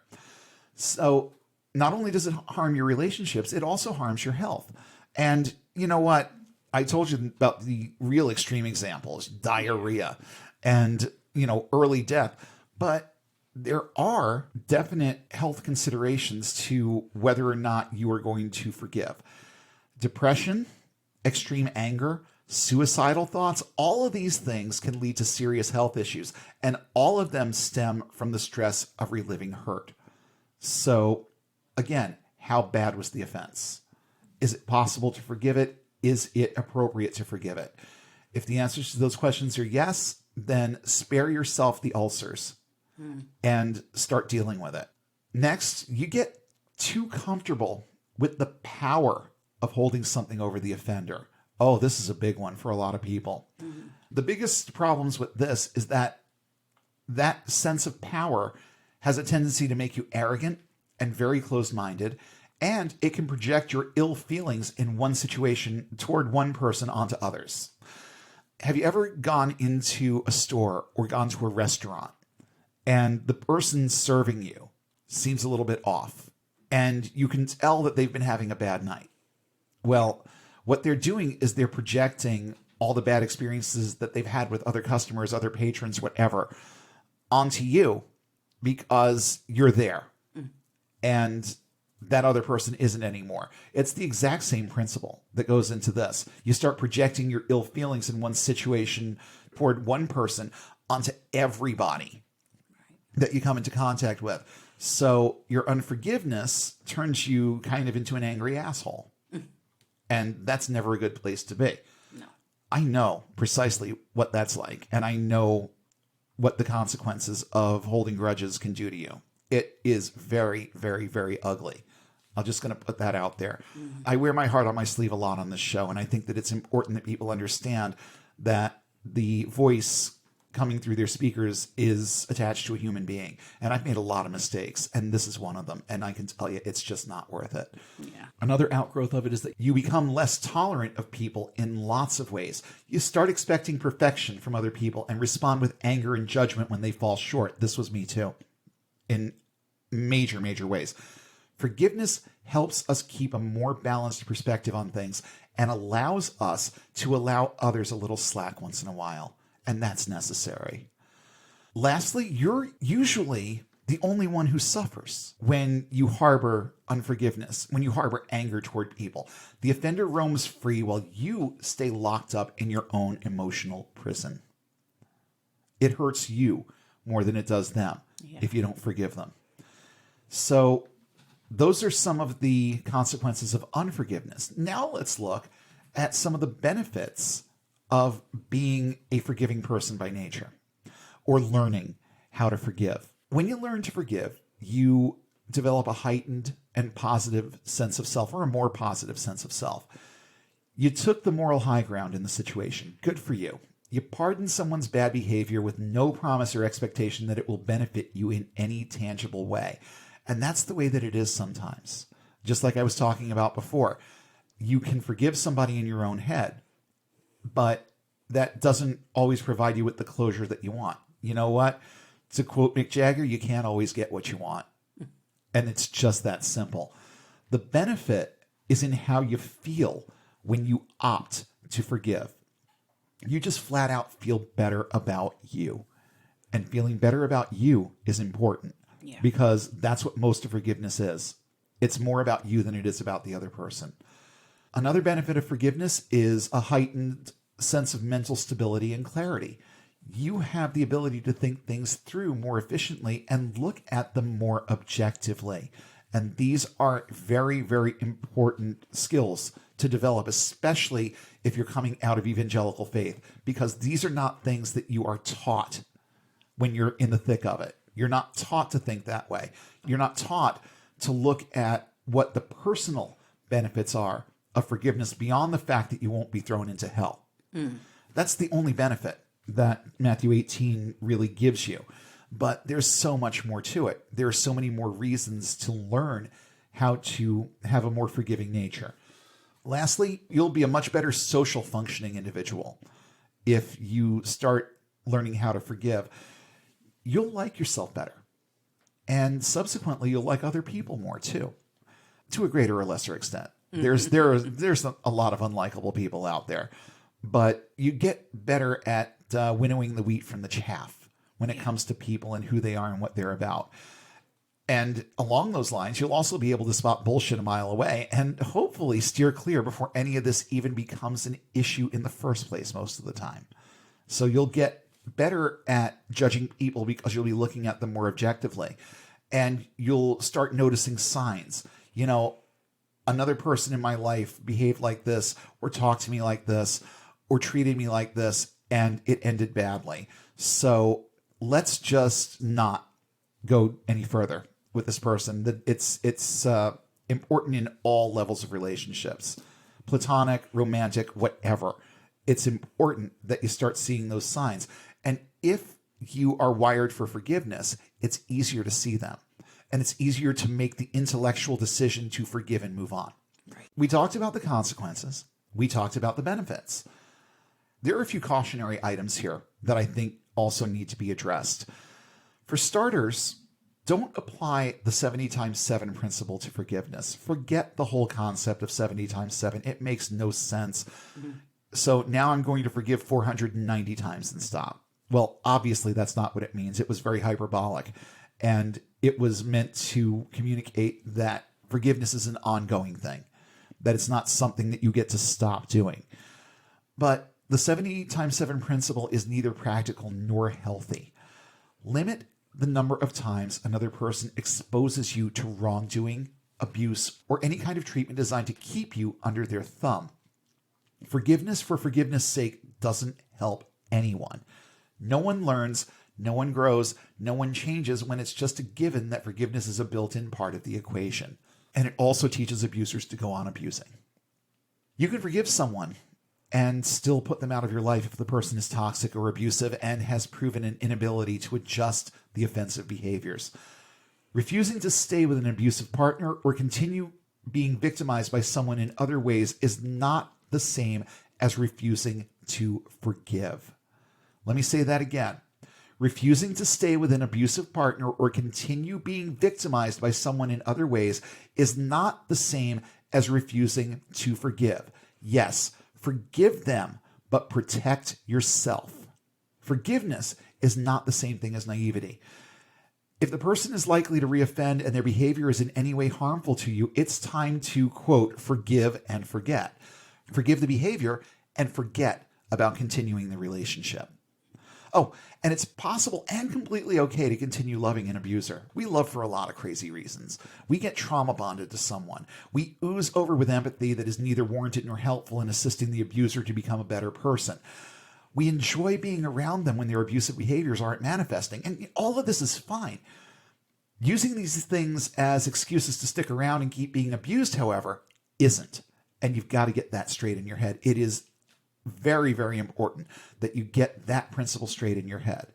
So not only does it harm your relationships, it also harms your health. And you know what? I told you about the real extreme examples, diarrhea and, early death. But there are definite health considerations to whether or not you are going to forgive. Depression, extreme anger, suicidal thoughts, all of these things can lead to serious health issues, and all of them stem from the stress of reliving hurt. So, again, how bad was the offense? Is it possible to forgive it? Is it appropriate to forgive it? If the answers to those questions are yes, then spare yourself the ulcers and start dealing with it. Next, you get too comfortable with the power of holding something over the offender. Oh, this is a big one for a lot of people. The biggest problems with this is that that sense of power has a tendency to make you arrogant and very closed-minded, and it can project your ill feelings in one situation toward one person onto others. Have you ever gone into a store or gone to a restaurant and the person serving you seems a little bit off and you can tell that they've been having a bad night? Well, what they're doing is they're projecting all the bad experiences that they've had with other customers, other patrons, whatever, onto you because you're there. And that other person isn't anymore. It's the exact same principle that goes into this. You start projecting your ill feelings in one situation toward one person onto everybody that you come into contact with. So your unforgiveness turns you kind of into an angry asshole. And that's never a good place to be. No. I know precisely what that's like. And I know what the consequences of holding grudges can do to you. It is very, very, very ugly. I'm just going to put that out there. I wear my heart on my sleeve a lot on this show, and I think that it's important that people understand that the voice coming through their speakers is attached to a human being. And I've made a lot of mistakes, and this is one of them. And I can tell you, it's just not worth it. Yeah. Another outgrowth of it is that you become less tolerant of people in lots of ways. You start expecting perfection from other people and respond with anger and judgment when they fall short. This was me too, in major, major ways. Forgiveness helps us keep a more balanced perspective on things and allows us to allow others a little slack once in a while. And that's necessary. Lastly, you're usually the only one who suffers when you harbor unforgiveness, when you harbor anger toward people. The offender roams free while you stay locked up in your own emotional prison. It hurts you more than it does them if you don't forgive them. So those are some of the consequences of unforgiveness. Now let's look at some of the benefits of being a forgiving person by nature, or learning how to forgive. When you learn to forgive, you develop a heightened and positive sense of self, or a more positive sense of self. You took the moral high ground in the situation. Good for you. You pardon someone's bad behavior with no promise or expectation that it will benefit you in any tangible way. And that's the way that it is sometimes. Just like I was talking about before, you can forgive somebody in your own head, but that doesn't always provide you with the closure that you want. You know what? To quote Mick Jagger, you can't always get what you want. And it's just that simple. The benefit is in how you feel when you opt to forgive. You just flat out feel better about you. And feeling better about you is important. Yeah. Because that's what most of forgiveness is. It's more about you than it is about the other person. Another benefit of forgiveness is a heightened sense of mental stability and clarity. You have the ability to think things through more efficiently and look at them more objectively. And these are very, very important skills to develop, especially if you're coming out of evangelical faith, because these are not things that you are taught when you're in the thick of it. You're not taught to think that way. You're not taught to look at what the personal benefits are of forgiveness beyond the fact that you won't be thrown into hell. That's the only benefit that Matthew 18 really gives you. But there's so much more to it. There are so many more reasons to learn how to have a more forgiving nature. Lastly, you'll be a much better social functioning individual if you start learning how to forgive. You'll like yourself better. And subsequently, you'll like other people more too, to a greater or lesser extent. There's a lot of unlikable people out there, but you get better at winnowing the wheat from the chaff when it comes to people and who they are and what they're about. And along those lines, you'll also be able to spot bullshit a mile away and hopefully steer clear before any of this even becomes an issue in the first place most of the time. So you'll get better at judging people because you'll be looking at them more objectively. And you'll start noticing signs. You know, another person in my life behaved like this, or talked to me like this, or treated me like this, and it ended badly. So let's just not go any further with this person. It's important in all levels of relationships, platonic, romantic, whatever. It's important that you start seeing those signs. And if you are wired for forgiveness, it's easier to see them. And it's easier to make the intellectual decision to forgive and move on. Right. We talked about the consequences. We talked about the benefits. There are a few cautionary items here that I think also need to be addressed. For starters, don't apply the 70 times 7 principle to forgiveness. Forget the whole concept of 70 times 7. It makes no sense. So now I'm going to forgive 490 times and stop. Well, obviously that's not what it means. It was very hyperbolic. And it was meant to communicate that forgiveness is an ongoing thing, that it's not something that you get to stop doing. But the 70 times 7 principle is neither practical nor healthy. Limit the number of times another person exposes you to wrongdoing, abuse, or any kind of treatment designed to keep you under their thumb. Forgiveness for forgiveness' sake doesn't help anyone. No one learns, no one grows, no one changes when it's just a given that forgiveness is a built-in part of the equation. And it also teaches abusers to go on abusing. You can forgive someone and still put them out of your life if the person is toxic or abusive and has proven an inability to adjust the offensive behaviors. Refusing to stay with an abusive partner or continue being victimized by someone in other ways is not the same as refusing to forgive. Let me say that again. Refusing to stay with an abusive partner or continue being victimized by someone in other ways is not the same as refusing to forgive. Yes, forgive them, but protect yourself. Forgiveness is not the same thing as naivety. If the person is likely to reoffend and their behavior is in any way harmful to you, it's time to, quote, forgive and forget. Forgive the behavior and forget about continuing the relationship. Oh, and it's possible and completely okay to continue loving an abuser. We love for a lot of crazy reasons. We get trauma bonded to someone. We ooze over with empathy that is neither warranted nor helpful in assisting the abuser to become a better person. We enjoy being around them when their abusive behaviors aren't manifesting. And all of this is fine. Using these things as excuses to stick around and keep being abused, however, isn't. And you've got to get that straight in your head. It is very, very important that you get that principle straight in your head.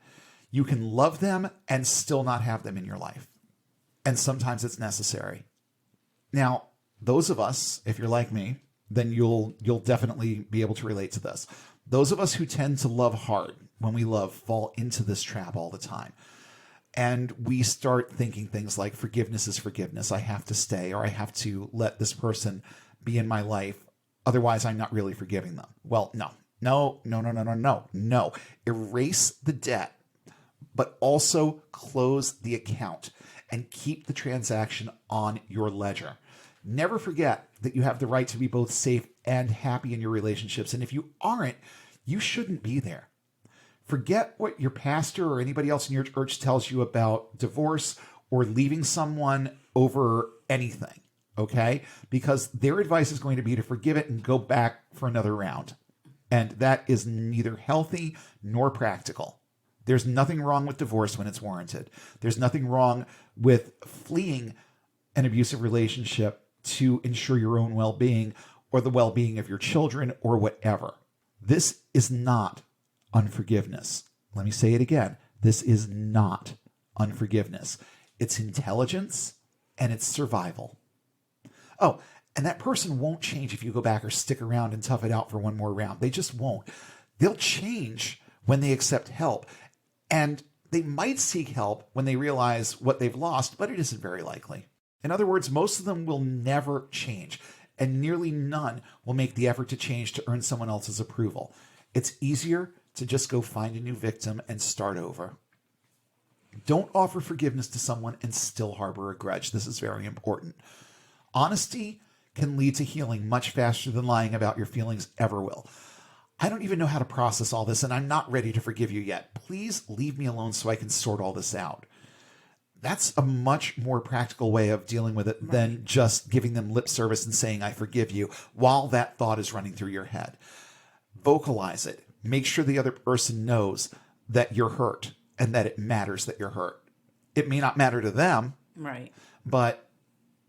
You can love them and still not have them in your life. And sometimes it's necessary. Now, those of us, if you're like me, then you'll definitely be able to relate to this. Those of us who tend to love hard when we love fall into this trap all the time. And we start thinking things like forgiveness is forgiveness. I have to stay, or I have to let this person be in my life. Otherwise, I'm not really forgiving them. Well, no. Erase the debt, but also close the account and keep the transaction on your ledger. Never forget that you have the right to be both safe and happy in your relationships. And if you aren't, you shouldn't be there. Forget what your pastor or anybody else in your church tells you about divorce or leaving someone over anything. Okay? Because their advice is going to be to forgive it and go back for another round. And that is neither healthy nor practical. There's nothing wrong with divorce when it's warranted. There's nothing wrong with fleeing an abusive relationship to ensure your own well-being or the well-being of your children or whatever. This is not unforgiveness. Let me say it again. This is not unforgiveness. It's intelligence and it's survival. Oh, and that person won't change if you go back or stick around and tough it out for one more round. They just won't. They'll change when they accept help. And they might seek help when they realize what they've lost, but it isn't very likely. In other words, most of them will never change, and nearly none will make the effort to change to earn someone else's approval. It's easier to just go find a new victim and start over. Don't offer forgiveness to someone and still harbor a grudge. This is very important. Honesty can lead to healing much faster than lying about your feelings ever will. I don't even know how to process all this, and I'm not ready to forgive you yet. Please leave me alone so I can sort all this out. That's a much more practical way of dealing with it than just giving them lip service and saying, I forgive you, while that thought is running through your head. Vocalize it. Make sure the other person knows that you're hurt and that it matters that you're hurt. It may not matter to them, right? But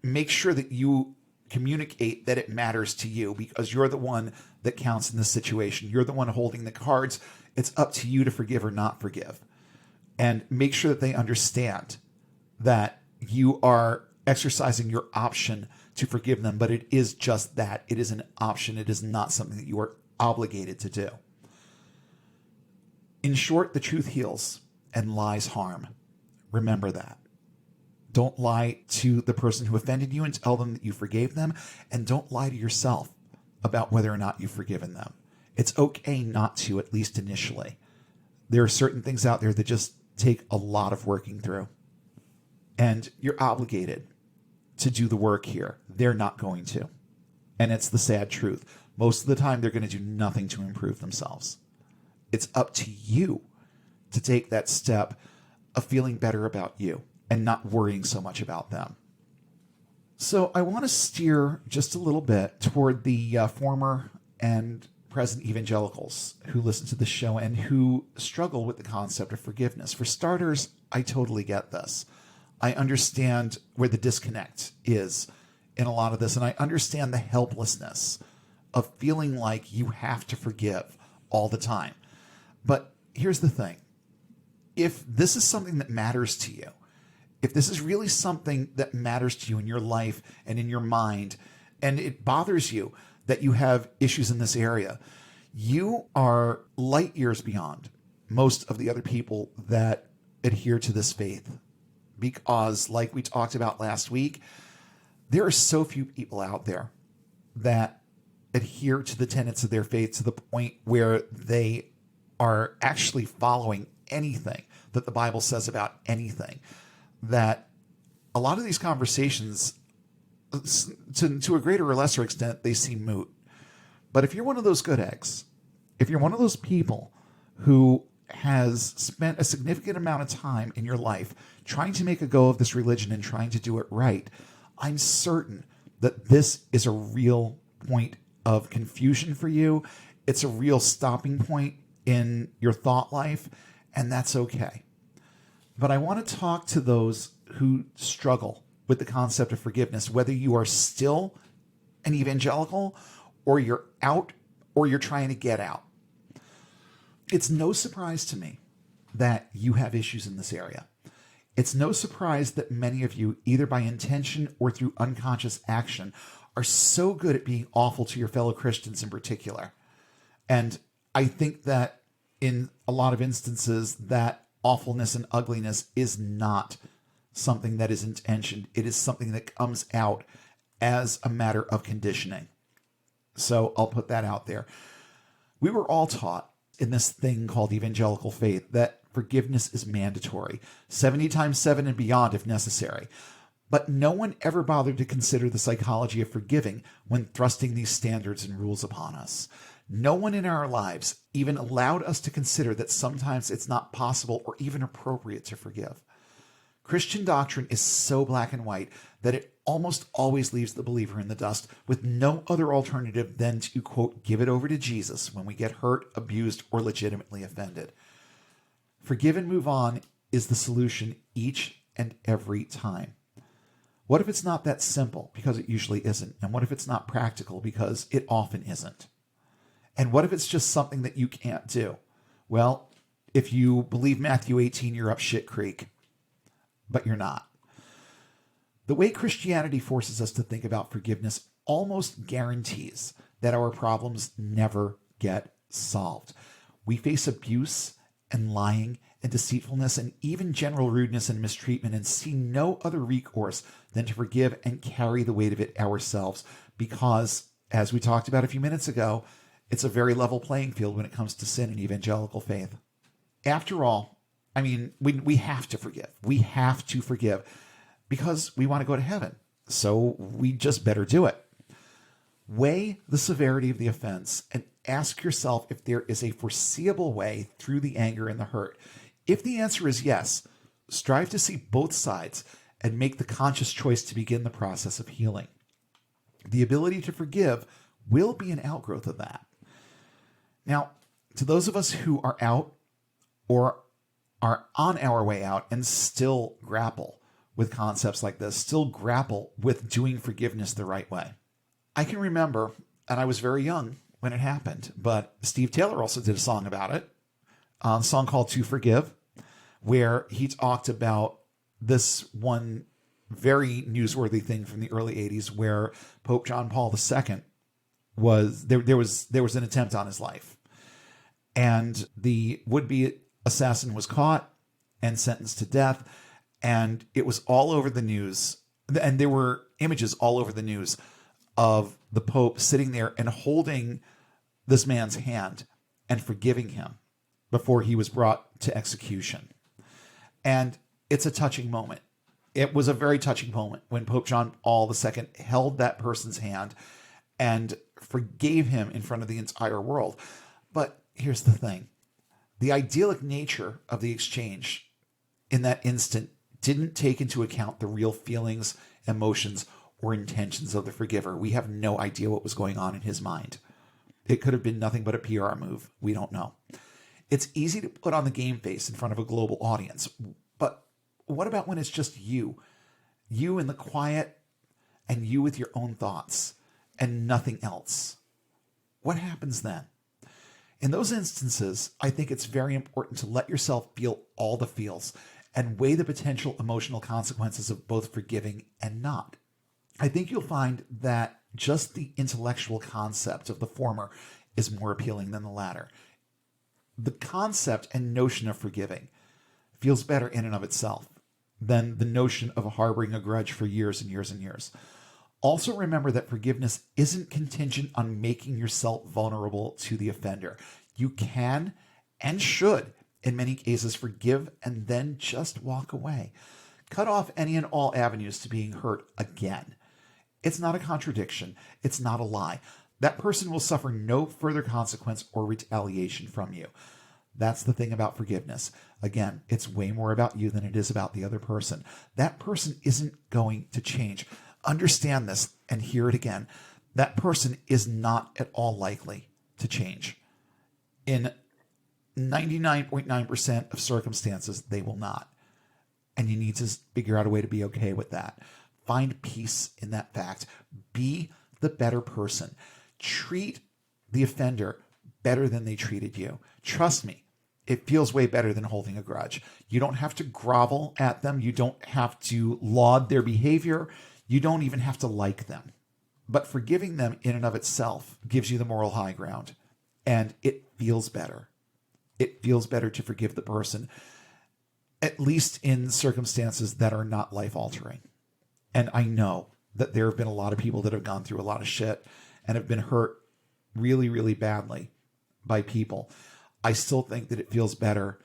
make sure that you communicate that it matters to you, because you're the one that counts in this situation. You're the one holding the cards. It's up to you to forgive or not forgive. And make sure that they understand that you are exercising your option to forgive them, but it is just that. It is an option. It is not something that you are obligated to do. In short, the truth heals and lies harm. Remember that. Don't lie to the person who offended you and tell them that you forgave them, and don't lie to yourself about whether or not you've forgiven them. It's okay not to, at least initially. There are certain things out there that just take a lot of working through, and you're obligated to do the work here. They're not going to. And it's the sad truth. Most of the time, they're going to do nothing to improve themselves. It's up to you to take that step of feeling better about you and not worrying so much about them. So I want to steer just a little bit toward the former and present evangelicals who listen to this show and who struggle with the concept of forgiveness. For starters, I totally get this. I understand where the disconnect is in a lot of this, and I understand the helplessness of feeling like you have to forgive all the time. But here's the thing. If this is something that matters to you, if this is really something that matters to you in your life and in your mind, and it bothers you that you have issues in this area, you are light years beyond most of the other people that adhere to this faith. Because, like we talked about last week, there are so few people out there that adhere to the tenets of their faith to the point where they are actually following anything that the Bible says about anything, that a lot of these conversations, to a greater or lesser extent, they seem moot. But if you're one of those good eggs, if you're one of those people who has spent a significant amount of time in your life trying to make a go of this religion and trying to do it right, I'm certain that this is a real point of confusion for you. It's a real stopping point in your thought life, and that's okay. But I want to talk to those who struggle with the concept of forgiveness, whether you are still an evangelical or you're out or you're trying to get out. It's no surprise to me that you have issues in this area. It's no surprise that many of you, either by intention or through unconscious action, are so good at being awful to your fellow Christians in particular. And I think that in a lot of instances, that awfulness and ugliness is not something that is intentioned. It is something that comes out as a matter of conditioning. So I'll put that out there. We were all taught in this thing called evangelical faith that forgiveness is mandatory, 70 times 7 and beyond if necessary. But no one ever bothered to consider the psychology of forgiving when thrusting these standards and rules upon us. No one in our lives even allowed us to consider that sometimes it's not possible or even appropriate to forgive. Christian doctrine is so black and white that it almost always leaves the believer in the dust with no other alternative than to, quote, give it over to Jesus when we get hurt, abused, or legitimately offended. Forgive and move on is the solution each and every time. What if it's not that simple? Because it usually isn't. And what if it's not practical? Because it often isn't. And what if it's just something that you can't do? Well, if you believe Matthew 18, you're up shit creek. But you're not. The way Christianity forces us to think about forgiveness almost guarantees that our problems never get solved. We face abuse and lying and deceitfulness and even general rudeness and mistreatment and see no other recourse than to forgive and carry the weight of it ourselves because, as we talked about a few minutes ago, it's a very level playing field when it comes to sin and evangelical faith. After all, I mean, we have to forgive. We have to forgive because we want to go to heaven. So we just better do it. Weigh the severity of the offense and ask yourself if there is a foreseeable way through the anger and the hurt. If the answer is yes, strive to see both sides and make the conscious choice to begin the process of healing. The ability to forgive will be an outgrowth of that. Now, to those of us who are out or are on our way out and still grapple with concepts like this still grapple with doing forgiveness the right way. I can remember, and I was very young when it happened, but Steve Taylor also did a song about it, a song called To Forgive, where he talked about this one very newsworthy thing from the early 80s where Pope John Paul II was an attempt on his life. And the would-be assassin was caught and sentenced to death. And it was all over the news. And there were images all over the news of the Pope sitting there and holding this man's hand and forgiving him before he was brought to execution. And it's a touching moment. It was a very touching moment when Pope John Paul II held that person's hand and forgave him in front of the entire world. But here's the thing. The idyllic nature of the exchange in that instant didn't take into account the real feelings, emotions, or intentions of the forgiver. We have no idea what was going on in his mind. It could have been nothing but a PR move. We don't know. It's easy to put on the game face in front of a global audience, but what about when it's just you? You in the quiet and you with your own thoughts and nothing else. What happens then? In those instances, I think it's very important to let yourself feel all the feels and weigh the potential emotional consequences of both forgiving and not. I think you'll find that just the intellectual concept of the former is more appealing than the latter. The concept and notion of forgiving feels better in and of itself than the notion of harboring a grudge for years and years and years. Also remember that forgiveness isn't contingent on making yourself vulnerable to the offender. You can and should, in many cases, forgive and then just walk away. Cut off any and all avenues to being hurt again. It's not a contradiction. It's not a lie. That person will suffer no further consequence or retaliation from you. That's the thing about forgiveness. Again, it's way more about you than it is about the other person. That person isn't going to change. Understand this and hear it again. That person is not at all likely to change. In 99.9% of circumstances, they will not. And you need to figure out a way to be okay with that. Find peace in that fact. Be the better person. Treat the offender better than they treated you. Trust me, it feels way better than holding a grudge. You don't have to grovel at them. You don't have to laud their behavior. You don't even have to like them. But forgiving them in and of itself gives you the moral high ground. And it feels better. It feels better to forgive the person, at least in circumstances that are not life-altering. And I know that there have been a lot of people that have gone through a lot of shit and have been hurt really, really badly by people. I still think that it feels better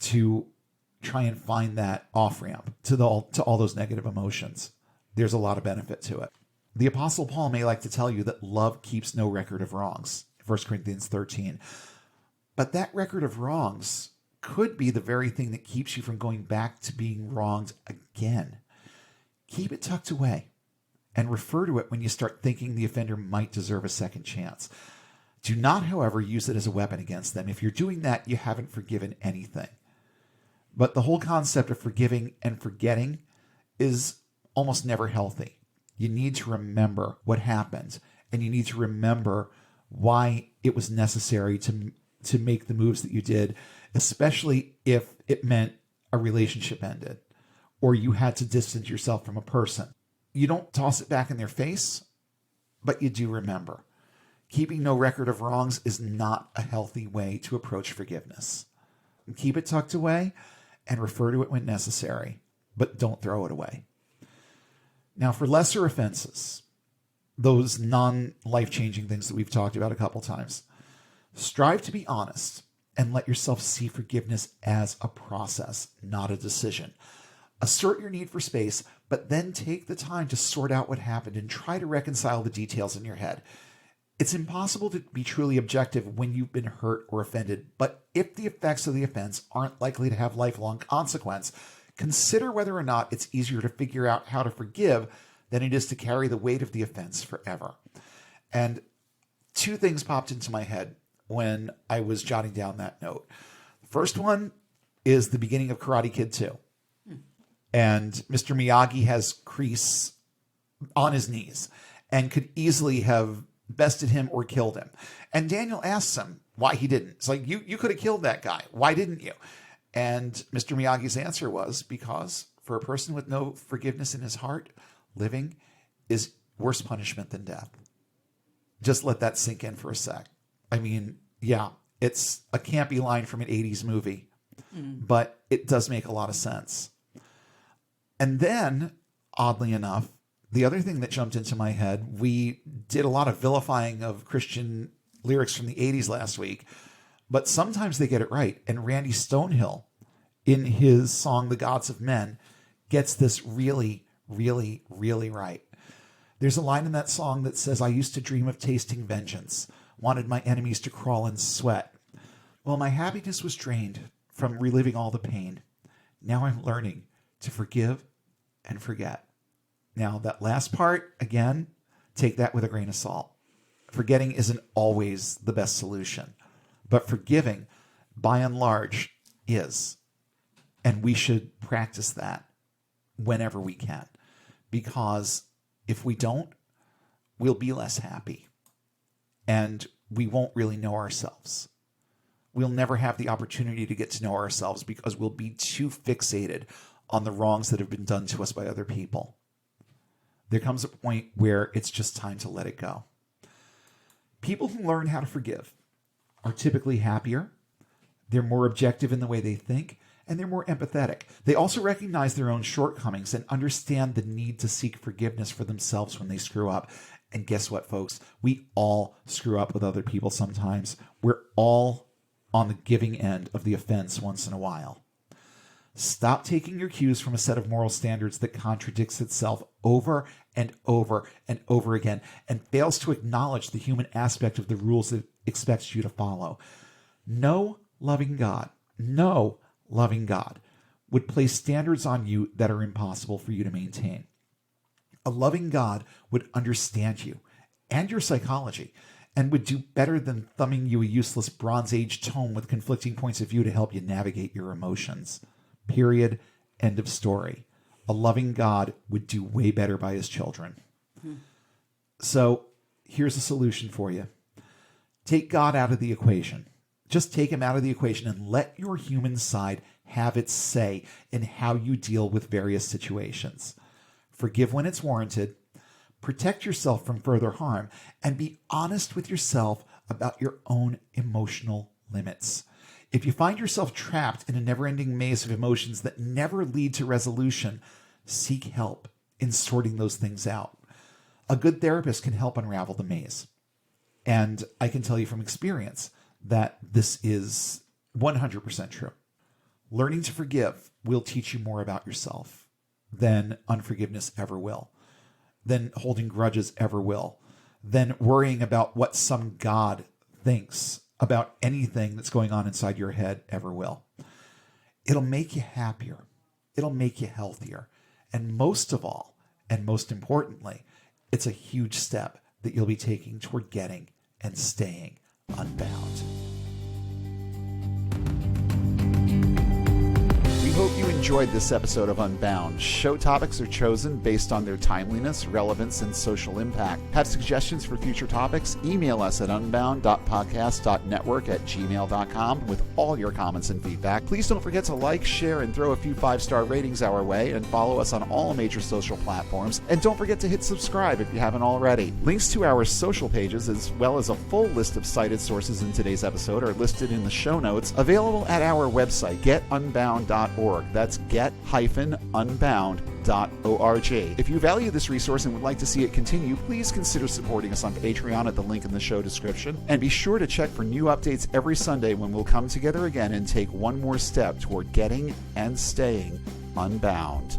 to try and find that off-ramp to all those negative emotions. There's a lot of benefit to it. The Apostle Paul may like to tell you that love keeps no record of wrongs, 1 Corinthians 13. But that record of wrongs could be the very thing that keeps you from going back to being wronged again. Keep it tucked away and refer to it when you start thinking the offender might deserve a second chance. Do not, however, use it as a weapon against them. If you're doing that, you haven't forgiven anything. But the whole concept of forgiving and forgetting is almost never healthy. You need to remember what happened, and you need to remember why it was necessary to make the moves that you did, especially if it meant a relationship ended or you had to distance yourself from a person. You don't toss it back in their face, but you do remember. Keeping no record of wrongs is not a healthy way to approach forgiveness. Keep it tucked away and refer to it when necessary, but don't throw it away. Now, for lesser offenses, those non-life-changing things that we've talked about a couple times, strive to be honest and let yourself see forgiveness as a process, not a decision. Assert your need for space, but then take the time to sort out what happened and try to reconcile the details in your head. It's impossible to be truly objective when you've been hurt or offended, but if the effects of the offense aren't likely to have lifelong consequence, consider whether or not it's easier to figure out how to forgive than it is to carry the weight of the offense forever. And two things popped into my head when I was jotting down that note. The first one is the beginning of Karate Kid 2. And Mr. Miyagi has Kreese on his knees and could easily have bested him or killed him. And Daniel asks him why he didn't. It's like, you could have killed that guy. Why didn't you? And Mr. Miyagi's answer was, because for a person with no forgiveness in his heart, living is worse punishment than death. Just let that sink in for a sec. I mean, yeah, it's a campy line from an 80s movie, but it does make a lot of sense. And then, oddly enough, the other thing that jumped into my head, we did a lot of vilifying of Christian lyrics from the 80s last week, but sometimes they get it right. And Randy Stonehill, in his song, The Gods of Men, gets this really, really, really right. There's a line in that song that says, I used to dream of tasting vengeance, wanted my enemies to crawl and sweat. Well, my happiness was drained from reliving all the pain. Now I'm learning to forgive and forget. Now, that last part, again, take that with a grain of salt. Forgetting isn't always the best solution, but forgiving, by and large, is. And we should practice that whenever we can, because if we don't, we'll be less happy and we won't really know ourselves. We'll never have the opportunity to get to know ourselves because we'll be too fixated on the wrongs that have been done to us by other people. There comes a point where it's just time to let it go. People who learn how to forgive are typically happier. They're more objective in the way they think, and they're more empathetic. They also recognize their own shortcomings and understand the need to seek forgiveness for themselves when they screw up. And guess what, folks? We all screw up with other people sometimes. We're all on the giving end of the offense once in a while. Stop taking your cues from a set of moral standards that contradicts itself over and over and over again and fails to acknowledge the human aspect of the rules it expects you to follow. No loving God would place standards on you that are impossible for you to maintain. A loving God would understand you and your psychology and would do better than thumbing you a useless Bronze Age tome with conflicting points of view to help you navigate your emotions. Period. End of story. A loving God would do way better by his children. So here's a solution for you. Take God out of the equation. Just take him out of the equation and let your human side have its say in how you deal with various situations. Forgive when it's warranted. Protect yourself from further harm and be honest with yourself about your own emotional limits. If you find yourself trapped in a never-ending maze of emotions that never lead to resolution, seek help in sorting those things out. A good therapist can help unravel the maze. And I can tell you from experience that this is 100% true. Learning to forgive will teach you more about yourself than unforgiveness ever will, than holding grudges ever will, than worrying about what some God thinks about anything that's going on inside your head ever will. It'll make you happier. It'll make you healthier. And most of all, and most importantly, it's a huge step that you'll be taking toward getting and staying unbound. We hope you enjoyed this episode of Unbound. Show topics are chosen based on their timeliness, relevance, and social impact. Have suggestions for future topics? Email us at unbound.podcast.network@gmail.com with all your comments and feedback. Please don't forget to like, share, and throw a few 5-star ratings our way, and follow us on all major social platforms. And don't forget to hit subscribe if you haven't already. Links to our social pages, as well as a full list of cited sources in today's episode, are listed in the show notes, available at our website, getunbound.org. That's get-unbound.org. If you value this resource and would like to see it continue, please consider supporting us on Patreon at the link in the show description. And be sure to check for new updates every Sunday when we'll come together again and take one more step toward getting and staying unbound.